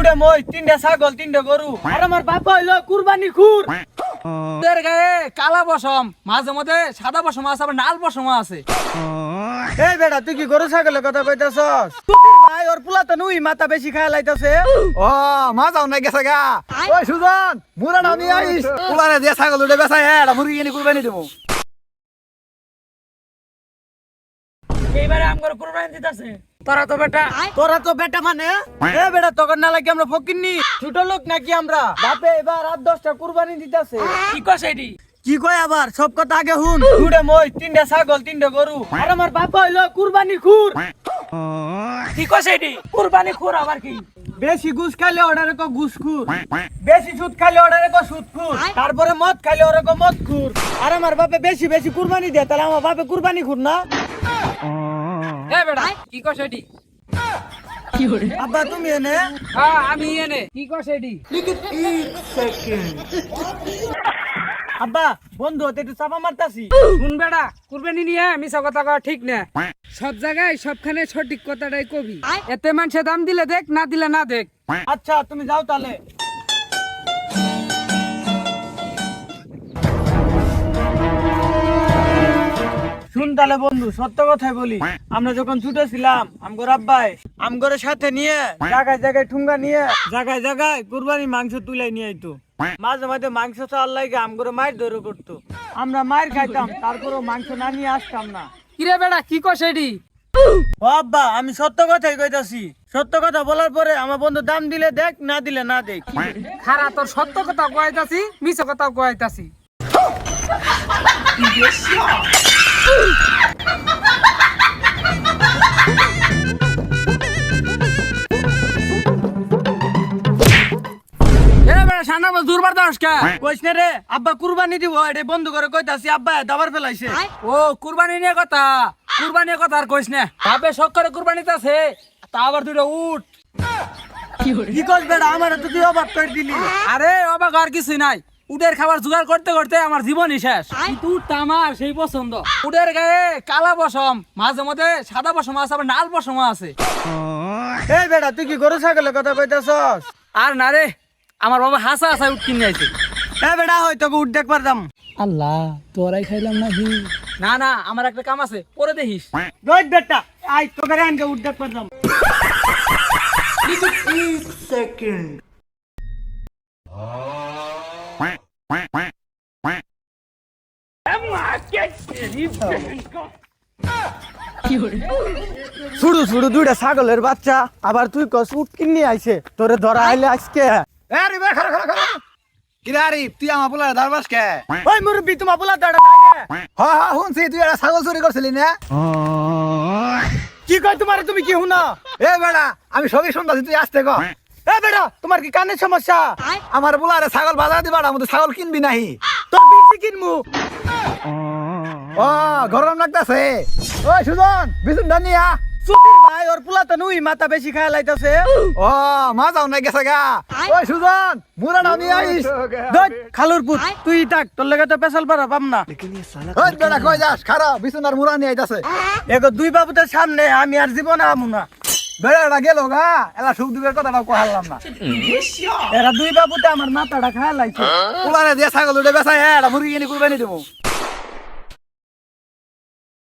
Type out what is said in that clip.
দুটা মই, তিনটা ছাগল, তিনটা গরু। আর আমার বাবা হইলো কুরবানি খুর। তোর গায়ে কালা পশম, মাঝে মধ্যে সাদা পশম আছে, আবার লাল পশম আছে। এই বেটা তুই কি গরু ছাগলের কথা কইতাছস? তুই ভাই ওর পোলা তো নুই মাথা বেশি খায় লাইতাছে। ও মা যাও না গেছে গা। ওই সুজন মুরা নাও নিয়ে আইস। পোলারে দিয়ে ছাগল উঠে বেচাই এটা মুরগি কিনে কুরবানি দেবো। এইবারে আমগর কুরবানি দিতাছে। তোরা তো বেটা মানে এ বেটা তখন না লাগে আমরা ফকিন্নি ছোট লোক নাকি আমরা? বাপে এবার 8-10টা কুরবানি দিতাছে। কি কস এডি? কি কয় আবার সব কথা আগে হুন। দুটা মই, তিনটা ছাগল, তিনটা গরু। আর আমার বাবা হইলো কুরবানি খুর। কি কস এডি? কুরবানি খুর আবার কি? বেশি ঘুষ খাইলে অর্ডারে কো ঘুষখুর, বেশি সুদ খাইলে অর্ডারে কো সুদখুর, তারপরে মদ খাইলে ওরে কো মদখুর। আর আমার বাপে বেশি বেশি কুরবানি দেয়, তাহলে আমার বাপে কুরবানি খুর না? এ বেটা কি কস এডি? আব্বা তুমি এনে হ্যাঁ আমি এনে। কি কস এডি? আব্বা বন্ধু হতে একটু চাপা মারতাছি। শুন বেটা, কুরবানি নিয়ে মিছা কথা কওয়া ঠিক না। সব জায়গায় সবখানে সঠিক কথাটাই কবি। এতে মানুষে দাম দিলে দেখ, না দিলে না দেখ। আচ্ছা তুমি যাও তাহলে। শুন তাহলে বন্ধু, সত্য কথাই বলি, আমরা যখন ছোট ছিলাম আমগর আব্বাই আমগর সাথে নিয়ে জায়গায় জায়গায় ঠুঙ্গা নিয়ে জায়গায় জায়গায় কুরবানি মাংস তুলাই নিয়ে আইতো। মাঝে মাঝে মাংস চাল লাগে আমগরে মায়ের ধরে করতো, আমরা মায়ের খাইতাম, তারপরেও মাংস না নিয়ে আসতাম না। কিরে বেটা কি কস এডি? ও আব্বা আমি সত্য কথাই কইতাছি, সত্য কথা বলার পরে আমার বন্ধু দাম দিলে দেখ, না দিলে না দেখ। খারা তোর সত্য কথা কইতাছি, মিছা কথা কইতাছি। এ বেটা সানা বল দূরবার দাস কা? কইস না রে আব্বা কুরবানি দিব, এটা বন্ধু করে কইতাছি, আব্বা দাবার ফেলাইছে। ও কুরবানি নিয়ে কথা, কুরবানি কথা আর কইস না। ভাবে শখ করে কুরবানিতে আছে, তা আবার দুটো উঠ। কি কইস বেটা, আমার তো তুই অবাক করে দিলি। আরে অবাক আর কিছু নাই, উডের খাবার জোগাড় করতে করতে আমার জীবনই শেষ। কিন্তু উঠটা আমার সেই পছন্দ। উডের গায়ে কালা পশম, মাঝে মধ্যে সাদা পশম আছে, আবার লাল পশম আছে। এই বেটা তুই কি গরু ছাগলের কথা কইতাছস? আর না রে, আমার বাবা হাসা হাসায় উঠ কিনে আইছে। এই বেটা হয়তো উঠ দেখ পারতাম। আল্লাহ তোরাই খাইলাম নাকি? না না, আমার একটা কাম আছে, পরে দেখিস। রোজ বেটা আই তোকে আনকে উঠ দেখ পারতাম। শুরু শুরু দুইটা ছাগলের বাচ্চা, আবার তুই কস উঠ কিনে আইছে, তোরে ধরা আইলে আজকে। আরে বে খারা খারা খারা। কিরে আরিফ তুই আমার পোলারে দারবাস কে? ওই মুরব্বি তোমার বলা দাঁড়া দাঁড়া। হ্যাঁ হ্যাঁ শুনছি তুই একটা ছাগল চুরি করছিলি না? কি কয় তোমার, তুমি কি হুনা? এ বেড়া আমি সবই শুনতাছি, তুই আসতে ক। এ বেটা তোমার কি কানের সমস্যা? আমার পোলারে ছাগল বাজার দিবা না, ছাগল কিনবি নাহি? তোর বিসি কিনমু। ও গরম লাগতাছে। ওই সুজন বিছুন নিয়া। সুধীর ভাই ওর পোলা তো নুই মাথা বেশি খায় লাইতাছে। ও মা যাও না গেছে গা। ওই সুজন মুরা নাও নিয়ে আইস। ধর খালুর পুত তুই থাক, তোর লেগে তো পেছাল পারা পাম না। ওই বেড়া কই যাস? খারাপ বিছুন আর মুরা নিয়ে আইতাছে। এগো দুই বাবুদের সামনে আমি আর জীবনে আমু না। বেড়াটা গেল গা, এলা সুখ দুঃখের কথাটাও কহালাম না। এরা দুই বাবুতে আমার মাথাটা খায় লাইছে। পোলারে দিয়ে ছাগল উঠে বেচাই এটা মুরগি কিনে কুরবানি দেবো।